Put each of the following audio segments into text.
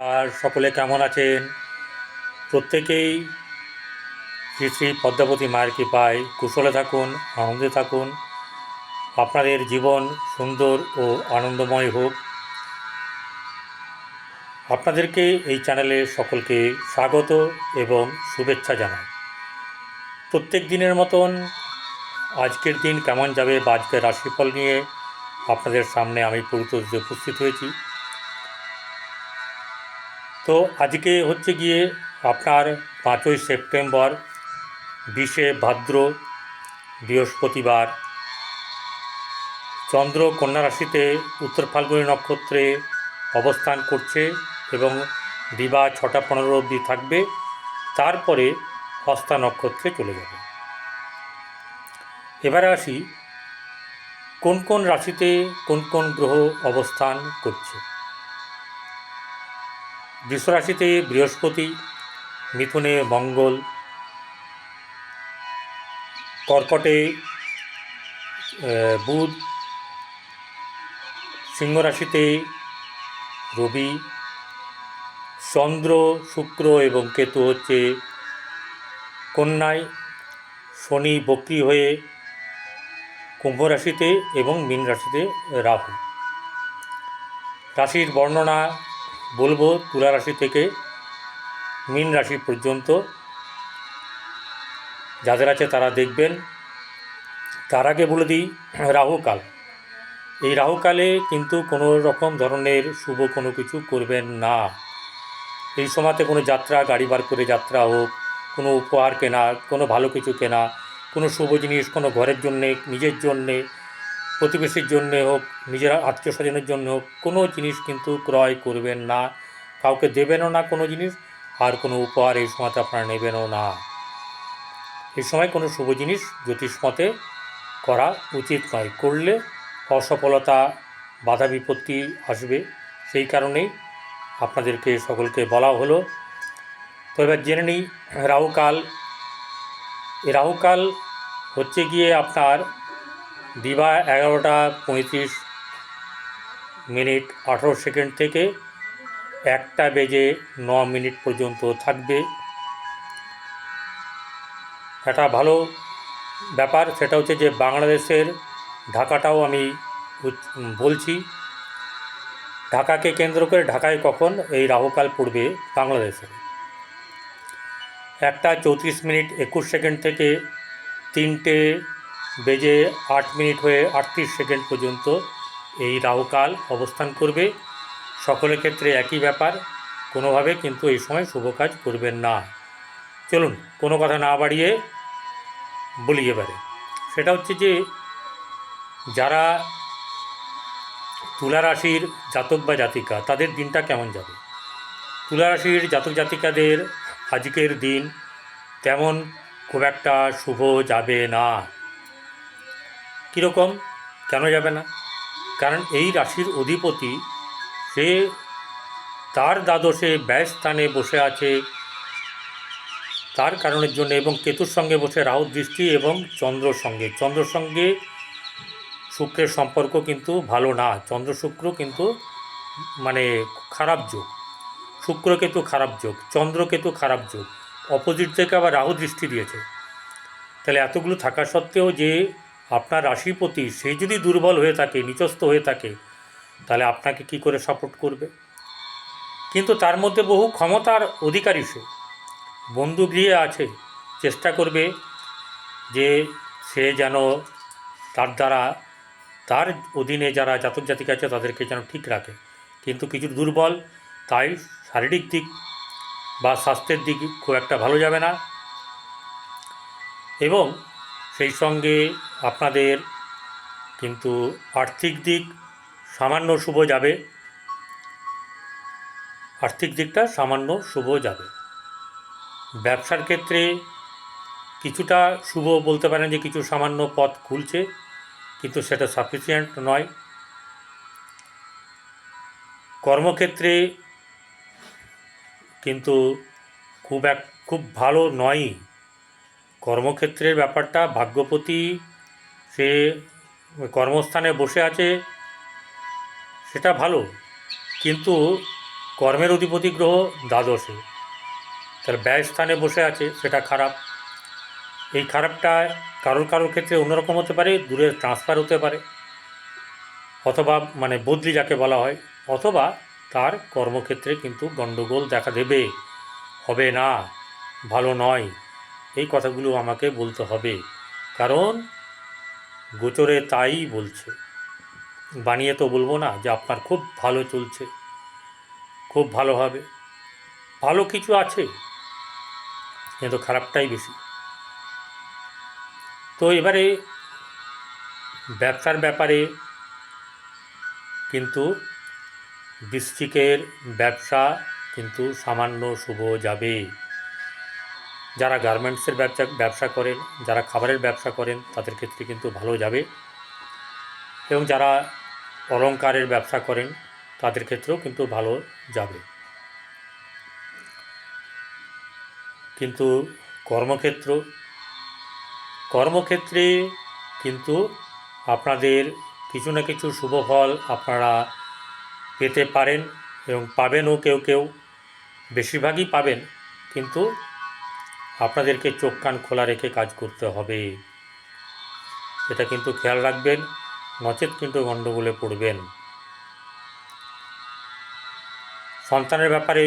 আর সকলে কেমন আছেন? প্রত্যেকেই শ্রী শ্রী পদ্মাবতী মায়ের কৃপায় কুশলে থাকুন, আনন্দে থাকুন। আপনাদের জীবন সুন্দর ও আনন্দময় হোক। আপনাদেরকে এই চ্যানেলে সকলকে স্বাগত এবং শুভেচ্ছা জানাই। প্রত্যেক দিনের মতন আজকের দিন কেমন যাবে বা আজকের রাশিফল নিয়ে আপনাদের সামনে আমি উপস্থিত হয়েছি। তো আজকে হচ্ছে গিয়ে আপনার 5ই সেপ্টেম্বর 20শে ভাদ্র বৃহস্পতিবার। চন্দ্র কন্যা রাশিতে উত্তর ফাল্গুনী নক্ষত্রে অবস্থান করছে এবং দিবা 6টা 15 অবধি থাকবে, তারপরে হস্তা নক্ষত্রে চলে যাবে। এবারে আসি কোন কোন রাশিতে কোন কোন গ্রহ অবস্থান করছে। বৃষ রাশিতে বৃহস্পতি, মিথুনে মঙ্গল, কর্কটে বুধ, সিংহ রাশিতে রবি, চন্দ্র, শুক্র এবং কেতু হচ্ছে কন্যায়, শনি বক্রী হয়ে কুম্ভ রাশিতে এবং মীন রাশিতে রাহু। রাশির বর্ণনা বলবো তুলা রাশি থেকে মীন রাশি পর্যন্ত যাদের আছে তারা দেখবেন। তার আগে বলে দিই রাহুকাল। এই রাহুকালে কিন্তু কোনো রকম ধরনের শুভ কোনো কিছু করবেন না। এই সময়তে কোনো যাত্রা, গাড়ি বার করে যাত্রা হোক, কোনো উপহার কেনা, কোনো ভালো কিছু কেনা, কোনো শুভ জিনিস, কোনো ঘরের জন্যে, নিজের জন্যে, প্রতিবেশীর জন্যে হোক, নিজের আত্মীয় স্বজনের জন্য হোক, কোনো জিনিস কিন্তু ক্রয় করবেন না। কাউকে দেবেনও না কোনো জিনিস, আর কোনো উপহার এই সময়তে আপনারা নেবেনও না। এই সময় কোনো শুভ জিনিস জ্যোতিষ মতে করা উচিত নয়। করলে অসফলতা, বাধা বিপত্তি আসবে। সেই কারণেই আপনাদেরকে সকলকে বলা হলো। তো এবার জেনে নিই রাহুকাল। এই রাহুকাল হচ্ছে গিয়ে আপনার দিবা 11:35 থেকে 1:09 পর্যন্ত থাকবে। একটা ভালো ব্যাপার সেটা হচ্ছে যে বাংলাদেশের ঢাকাটাও আমি বলছি। ঢাকাকে কেন্দ্র করে ঢাকায় কখন এই রাহুকাল পড়বে বাংলাদেশে 1:34:21 থেকে 3:08 হয়ে 38 পর্যন্ত এই রাহুকাল অবস্থান করবে। সকলের ক্ষেত্রে একই ব্যাপার, কোনোভাবে কিন্তু এই সময় শুভ কাজ করবেন না। চলুন কোনো কথা না বাড়িয়ে বলি এবারে। সেটা হচ্ছে যে যারা তুলা রাশির জাতক বা জাতিকা, তাদের দিনটা কেমন যাবে। তুলা রাশির জাতক জাতিকাদের আজকের দিন তেমন খুব একটা শুভ যাবে না। কীরকম, কেন যাবে না? কারণ এই রাশির অধিপতি সে তার দ্বাদশে ব্যয় স্থানে বসে আছে, তার কারণের জন্য, এবং কেতুর সঙ্গে বসে রাহু দৃষ্টি এবং চন্দ্রর সঙ্গে শুক্রের সম্পর্ক কিন্তু ভালো না। চন্দ্র শুক্র কিন্তু মানে খারাপ যোগ, শুক্র কেতু খারাপ যোগ, চন্দ্র কেতু খারাপ যোগ, অপোজিট থেকে আবার রাহু দৃষ্টি দিয়েছে। তাহলে এতগুলো থাকা সত্ত্বেও যে আপনার রাশিপতি সে যদি দুর্বল হয়ে থাকে, নিচস্থ হয়ে থাকে, তাহলে আপনাকে কি করে সাপোর্ট করবে? কিন্তু তার মধ্যে বহু ক্ষমতার অধিকারী সে, বন্ধু গৃহে আছে, চেষ্টা করবে যে সে যেন তার দ্বারা তার অধীনে যারা জাতক জাতিকা আছে তাদেরকে যেন ঠিক রাখে। কিন্তু কিছু দুর্বল, তাই শারীরিক দিক বা স্বাস্থ্যের দিক খুব একটা ভালো যাবে না। এবং সেই সঙ্গে আপনাদের কিন্তু আর্থিক দিক সামান্য শুভ যাবে, আর্থিক দিকটা সামান্য শুভ যাবে। ব্যবসার ক্ষেত্রে কিছুটা শুভ বলতে পারেন, যে কিছু সামান্য পথ খুলছে, কিন্তু সেটা সাফিসিয়েন্ট নয়। কর্মক্ষেত্রে কিন্তু খুব ভালো নয়ই। কর্মক্ষেত্রের ব্যাপারটা ভাগ্যপতি সে কর্মস্থানে বসে আছে, সেটা ভালো, কিন্তু কর্মের অধিপতি গ্রহ দ্বাদশে, তাহলে ব্যয় স্থানে বসে আছে, সেটা খারাপ। এই খারাপটা কারোর কারোর ক্ষেত্রে অন্যরকম হতে পারে, দূরে ট্রান্সফার হতে পারে, অথবা মানে বদলি যাকে বলা হয়, অথবা তার কর্মক্ষেত্রে কিন্তু গণ্ডগোল দেখা দেবে, হবে না, ভালো নয়। এই কথাগুলো আমাকে বলতে হবে, কারণ গোচরে তাই বলছে। বানিয়ে তো বলবো না যে আপনার খুব ভালো চলছে, খুব ভালো হবে। ভালো কিছু আছে, কিন্তু খারাপটাই বেশি। তো এবারে ব্যবসার ব্যাপারে কিন্তু বৃশ্চিকের ব্যবসা কিন্তু সামান্য শুভ যাবে। যারা গার্মেন্টসের ব্যবসা করেন, যারা খাবারের ব্যবসা করেন, তাদের ক্ষেত্রে কিন্তু ভালো যাবে। এবং যারা অলংকারের ব্যবসা করেন, তাদের ক্ষেত্রেও কিন্তু ভালো যাবে। কিন্তু কর্মক্ষেত্রে কিন্তু আপনাদের কিছু না কিছু শুভ ফল আপনারা পেতে পারেন, এবং পাবেনও কেউ কেউ, বেশিরভাগই পাবেন। কিন্তু আপনাদেরকে চোখ কান খোলা রেখে কাজ করতে হবে, এটা কিন্তু খেয়াল রাখবেন, নচেত কিন্তু গণ্ডগোলে পড়বেন। সন্তানের ব্যাপারে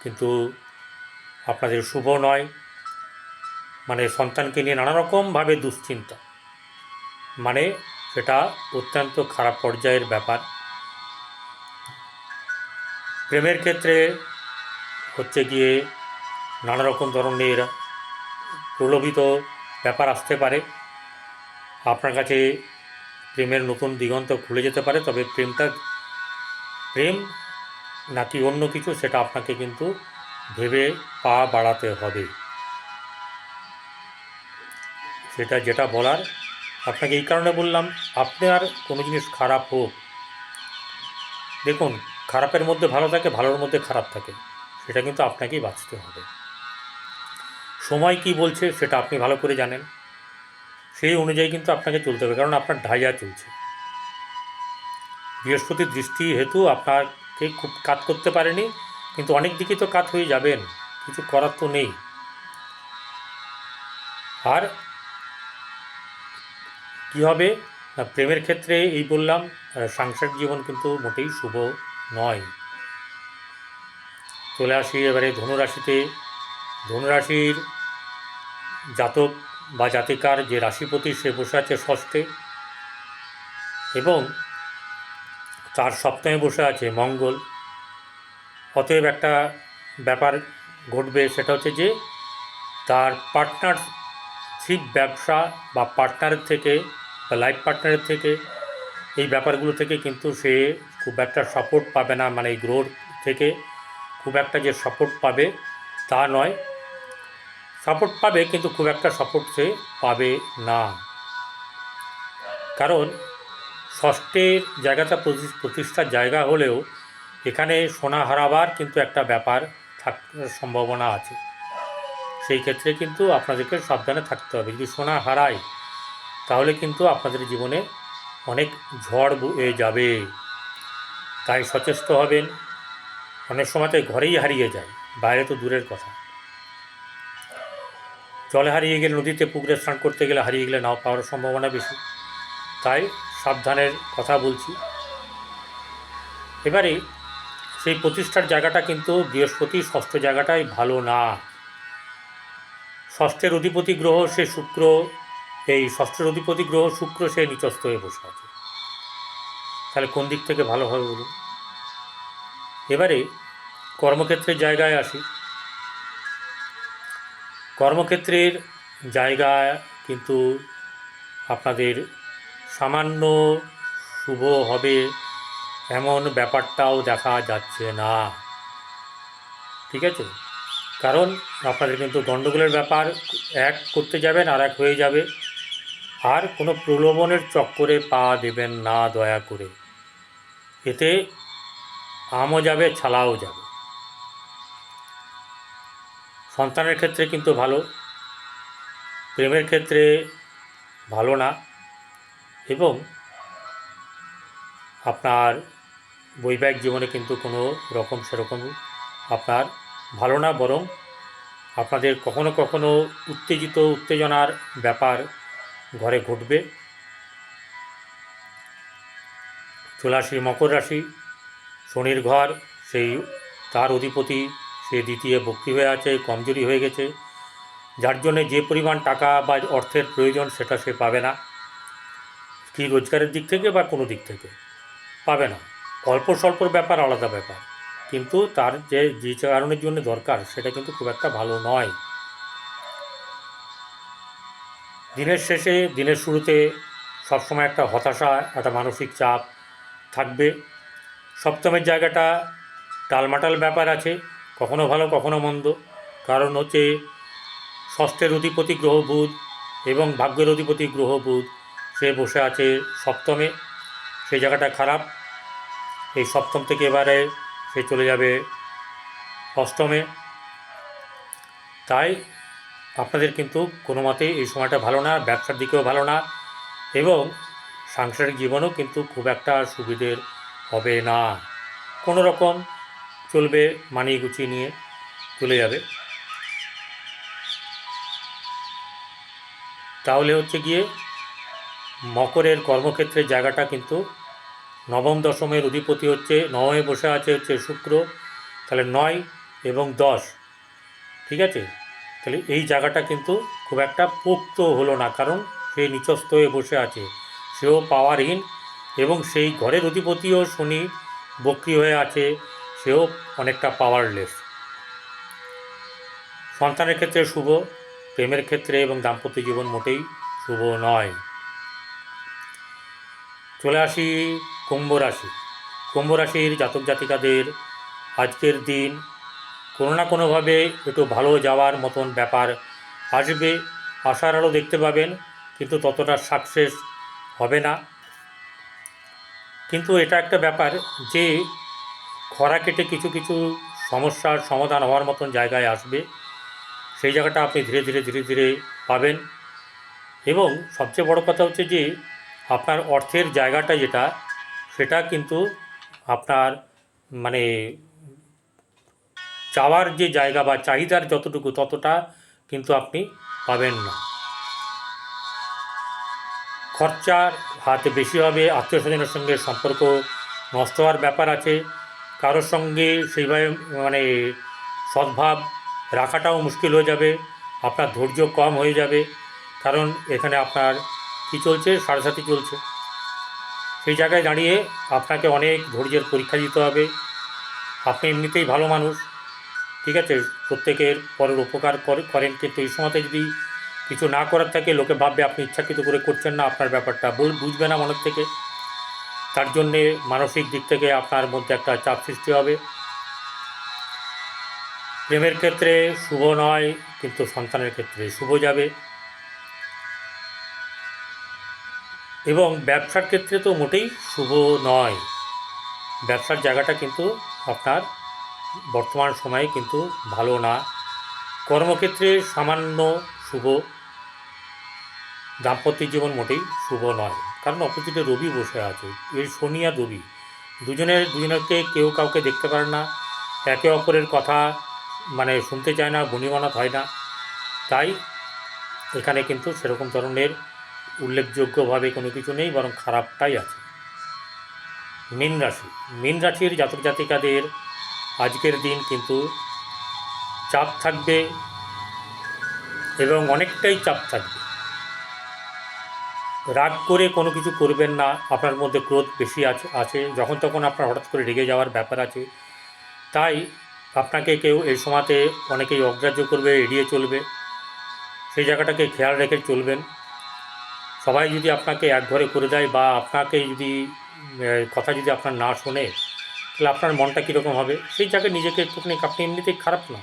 কিন্তু আপনাদের শুভ নয়, মানে সন্তানকে নিয়ে নানা রকমভাবে দুশ্চিন্তা, মানে সেটা অত্যন্ত খারাপ পর্যায়ের ব্যাপার। প্রেমের ক্ষেত্রে হচ্ছে গিয়ে নানা রকম ধরনের প্রলোভিত ব্যাপার আসতে পারে, আপনার কাছে প্রেমের নতুন দিগন্ত খুলে যেতে পারে। তবে প্রেম নাকি অন্য কিছু, সেটা আপনাকে কিন্তু ভেবে পা বাড়াতে হবে। সেটা যেটা বলার আপনাকে এই কারণে বললাম, আপনার কোনো জিনিস খারাপ হোক, দেখুন খারাপের মধ্যে ভালো থাকে, ভালোর মধ্যে খারাপ থাকে, সেটা কিন্তু আপনাকেই বাঁচতে হবে। সময় কি বলছে সেটা আপনি ভালো করে জানেন, সেই অনুযায়ী কিন্তু আপনাকে চলতে হবে, কারণ আপনার ঢাইয়া চলছে। বৃহস্পতির দৃষ্টি হেতু আপনাকে খুব কাজ করতে পারেনি, কিন্তু অনেক দিকেই তো কাজ হয়ে যাবেন, কিছু করার তো নেই। আর কী হবে না, প্রেমের ক্ষেত্রে এই বললাম, সাংসারিক জীবন কিন্তু মোটেই শুভ নয়। চলে আসি এবারে ধনুরাশিতে। ধনুরাশির জাতক বা জাতিকার যে রাশিপতি, সে বসে আছে ষষ্ঠে, এবং তার সপ্তমে বসে আছে মঙ্গল। অতএব একটা ব্যাপার ঘটবে, সেটা হচ্ছে যে তার পার্টনারশিপ ব্যবসা বা পার্টনারের থেকে বা লাইফ পার্টনারের থেকে, এই ব্যাপারগুলো থেকে কিন্তু সে খুব একটা সাপোর্ট পাবে না। মানে এই গ্রোথ থেকে খুব একটা যে সাপোর্ট পাবে তা নয়, সাপোর্ট পাবে কিন্তু খুব একটা সাপোর্ট সে পাবে না। কারণ ষষ্ঠের জায়গাটা প্রতিষ্ঠার জায়গা হলেও এখানে সোনা হারাবার কিন্তু একটা ব্যাপার থাকার সম্ভাবনা আছে। সেই ক্ষেত্রে কিন্তু আপনাদেরকে সাবধানে থাকতে হবে। যদি সোনা হারায়, তাহলে কিন্তু আপনাদের জীবনে অনেক ঝড় বয়ে যাবে, তাই সচেষ্ট হবেন। অনেক সময় তাই ঘরেই হারিয়ে যায়, বাইরে তো দূরের কথা। জলে হারিয়ে গেলে, নদীতে পুকুরে স্নান করতে গেলে হারিয়ে গেলে নাও পাওয়ার সম্ভাবনা বেশি, তাই সাবধানের কথা বলছি। এবারে সেই প্রতিষ্ঠার জায়গাটা কিন্তু বৃহস্পতি ষষ্ঠ জায়গাটাই ভালো না। ষষ্ঠের অধিপতি গ্রহ সে শুক্র, এই ষষ্ঠের অধিপতি গ্রহ শুক্র, সে নিচস্থ হয়ে বসে আছে। তাহলে কোন দিক থেকে ভালো হবে বলুন? এবারে কর্মক্ষেত্রের জায়গায় আসি। কর্মক্ষেত্রের জায়গায় কিন্তু আপনাদের সামান্য শুভ হবে এমন ব্যাপারটাও দেখা যাচ্ছে না, ঠিক আছে? কারণ আপনাদের কিন্তু গণ্ডগোলের ব্যাপার, এক করতে যাবেন আর এক হয়ে যাবে। আর কোনো প্রলোভনের চক্করে পা দেবেন না দয়া করে, এতে আমও যাবে, ছালাও যাবে। সন্তানের ক্ষেত্রে কিন্তু ভালো, প্রেমের ক্ষেত্রে ভালো না, এবং আপনার বৈবাহিক জীবনে কিন্তু কোনো রকম সেরকম আপনার ভালো না, বরং আপনাদের কখনো কখনো উত্তেজনার ব্যাপার ঘরে ঘটবে। চলে আসি মকর রাশি। শনির ঘর, সেই তার অধিপতি সে দ্বিতীয় বক্রী হয়ে আছে, কমজোরি হয়ে গেছে, যার জন্যে যে পরিমাণ টাকা বা অর্থের প্রয়োজন সেটা সে পাবে না, কি রোজগারের দিক থেকে বা কোনো দিক থেকে পাবে না। অল্প স্বল্পর ব্যাপার আলাদা ব্যাপার, কিন্তু তার যে যে কারণের জন্য দরকার সেটা কিন্তু খুব একটা ভালো নয়। দিনের শেষে, দিনের শুরুতে সবসময় একটা হতাশা, একটা মানসিক চাপ থাকবে। সপ্তমের জায়গাটা টালমাটাল ব্যাপার আছে, কখনো ভালো কখনো মন্দ। কারণ হচ্ছে ষষ্ঠের অধিপতি গ্রহ বুধ এবং ভাগ্যের অধিপতি গ্রহ বুধ সে বসে আছে সপ্তমে, সেই জায়গাটা খারাপ। এই সপ্তম থেকে এবারে সে চলে যাবে অষ্টমে। তাই আপনাদের কিন্তু কোনো মতেই এই সময়টা ভালো না, ব্যবসার দিকেও ভালো না, এবং সাংসারিক জীবনও কিন্তু খুব একটা সুবিধের হবে না। কোনো রকম চলবে, মানিয়ে গুছিয়ে নিয়ে চলে যাবে। তাহলে হচ্ছে গিয়ে মকরের কর্মক্ষেত্রের জায়গাটা কিন্তু নবম দশমের অধিপতি হচ্ছে, নবমে বসে আছে হচ্ছে শুক্র, তাহলে 9 এবং 10, ঠিক আছে। তাহলে এই জায়গাটা কিন্তু খুব একটা পোক্ত হলো না, কারণ সে নিচস্থ হয়ে বসে আছে, সেও পাওয়ারহীন, এবং সেই ঘরের অধিপতিও শনি বক্রী হয়ে আছে, সেও অনেকটা পাওয়ারলেস। সন্তানের ক্ষেত্রে শুভ, প্রেমের ক্ষেত্রে এবং দাম্পত্য জীবন মোটেই শুভ নয়। চলে আসি কুম্ভ রাশি। কুম্ভ রাশির জাতক জাতিকাদের আজকের দিন কোনো না কোনোভাবে একটু ভালো যাওয়ার মতন ব্যাপার আসবে, আশার আলো দেখতে পাবেন, কিন্তু ততটা সাকসেস হবে না। কিন্তু এটা একটা ব্যাপার যে খরা কেটে কিছু কিছু সমস্যার সমাধান হওয়ার মতন জায়গায় আসবে, সেই জায়গাটা আপনি ধীরে ধীরে ধীরে ধীরে পাবেন। এবং সবচেয়ে বড় কথা হচ্ছে যে আপনার অর্থের জায়গাটা যেটা, সেটা কিন্তু আপনার মানে চাওয়ার যে জায়গা বা চাহিদার যতটুকু ততটা কিন্তু আপনি পাবেন না। খরচার হাতে বেশি হবে, আত্মীয় স্বজনের সঙ্গে সম্পর্ক নষ্ট হওয়ার ব্যাপার আছে, কারোর সঙ্গে সেইভাবে মানে সদ্ভাব রাখাটাও মুশকিল হয়ে যাবে, আপনার ধৈর্য কম হয়ে যাবে, কারণ এখানে আপনার কী চলছে, সাড়ে চলছে। সেই জায়গায় দাঁড়িয়ে আপনাকে অনেক ধৈর্যের পরীক্ষা দিতে হবে। আপনি এমনিতেই ভালো মানুষ, ঠিক আছে, প্রত্যেকের পরের উপকার করেন, কিন্তু এই সময়তে যদি কিছু না করার থাকে লোকে ভাববে আপনি ইচ্ছাকৃত করে করছেন না, আপনার ব্যাপারটা বুঝবে না মনের থেকে, তার জন্যে মানসিক দিক থেকে আপনার মধ্যে একটা চাপ সৃষ্টি হবে। প্রেমের ক্ষেত্রে শুভ নয়, কিন্তু সন্তানের ক্ষেত্রে শুভ যাবে। এবং ব্যবসার ক্ষেত্রে তো মোটেই শুভ নয়, ব্যবসার জায়গাটা কিন্তু আপনার বর্তমান সময়ে কিন্তু ভালো না। কর্মক্ষেত্রে সামান্য শুভ, দাম্পত্য জীবন মোটেই শুভ নয়, কারণ অপোজিটে রবি বসে আছে, এই শনি আর রবি দুজনকে কেউ কাউকে দেখতে পারে না, একে অপরের কথা মানে শুনতে চায় না, বনিবনাত হয় না। তাই এখানে কিন্তু সেরকম ধরনের উল্লেখযোগ্যভাবে কোনো কিছু নেই, বরং খারাপটাই আছে। মীন রাশি। মীন রাশির জাতক জাতিকাদের আজকের দিন কিন্তু চাপ থাকবে, এবং অনেকটাই চাপ থাকবে। রাগ করে কোনো কিছু করবেন না, আপনার মধ্যে ক্রোধ বেশি আছে, যখন তখন আপনার হঠাৎ করে রেগে যাওয়ার ব্যাপার আছে। তাই আপনাকে কেউ এই সময়তে অনেকেই অগ্রাহ্য করবে, এড়িয়ে চলবে, সেই জায়গাটাকে খেয়াল রেখে চলবেন। সবাই যদি আপনাকে একঘরে করে দেয় বা আপনাকে যদি কথা যদি আপনার না শোনে, তাহলে আপনার মনটা কীরকম হবে, সেই জায়গায় নিজেকে একটুখানি, আপনি এমনিতেই খারাপ না,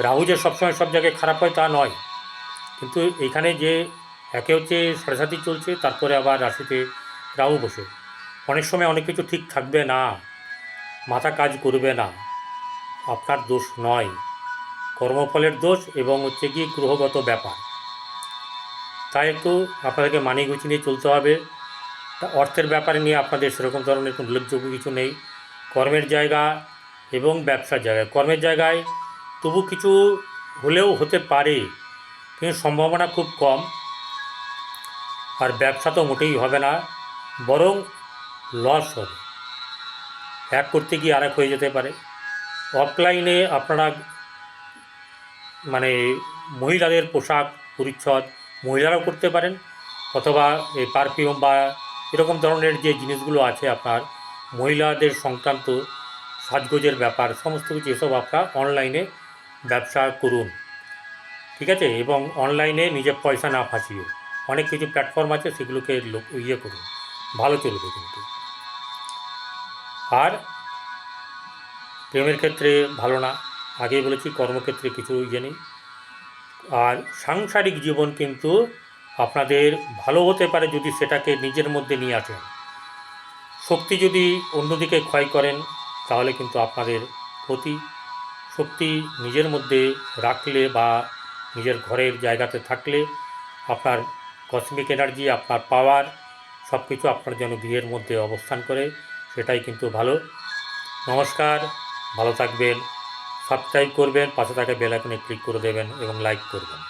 রাহু যে সবসময় সব জায়গায় খারাপ হয় তা নয়, কিন্তু এইখানে যে একে হচ্ছে সাড়ে চলছে, তারপরে আবার রাশিতে রাহু বসে, অনেক সময় অনেক কিছু ঠিক থাকবে না, মাথা কাজ করবে না, আপনার দোষ নয়, কর্মফলের দোষ এবং হচ্ছে কি গ্রহগত ব্যাপার। তাই একটু আপনাদেরকে মানিয়ে গুছিয়ে নিয়ে চলতে হবে। তা অর্থের ব্যাপারে নিয়ে আপনাদের সেরকম ধরনের কোনো উল্লেখযোগ্য কিছু নেই। কর্মের জায়গা এবং ব্যবসার জায়গায়, কর্মের জায়গায় তবু কিছু হলেও হতে পারে, কিন্তু সম্ভাবনা খুব কম। আর ব্যবসা তো মোটেই হবে না, বরং লস হবে, এক করতে গিয়ে আরেক হয়ে যেতে পারে। অফলাইনে আপনারা মানে মহিলাদের পোশাক পরিচ্ছদ মহিলারাও করতে পারেন, অথবা এই পারফিউম বা এরকম ধরনের যে জিনিসগুলো আছে আপনার মহিলাদের সংক্রান্ত সাজগোজের ব্যাপার, সমস্ত কিছু এসব আপনারা অনলাইনে ব্যবসা করুন, ঠিক আছে? এবং অনলাইনে নিজের পয়সা না ফাঁসিয়ে অনেক কিছু প্ল্যাটফর্ম আছে, সেগুলোকে ইয়ে করুন, ভালো চলবে কিন্তু। আর প্রেমের ক্ষেত্রে ভালো না, আগেই বলেছি, কর্মক্ষেত্রে কিছু ইয়ে নেই। আর সাংসারিক জীবন কিন্তু আপনাদের ভালো হতে পারে যদি সেটাকে নিজের মধ্যে নিয়ে আসেন। শক্তি যদি অন্যদিকে ক্ষয় করেন তাহলে কিন্তু আপনাদের ক্ষতি। শক্তি নিজের মধ্যে রাখলে বা নিজের ঘরের জায়গাতে থাকলে আপনার কসমিক এনার্জি, আপনার পাওয়ার সব কিছু আপনার যেন গৃহের মধ্যে অবস্থান করে, সেটাই কিন্তু ভালো। নমস্কার, ভালো থাকবেন, সাবস্ক্রাইব করবেন, পাশে থাকা বেল আইকনে ক্লিক করে দেবেন এবং লাইক করবেন।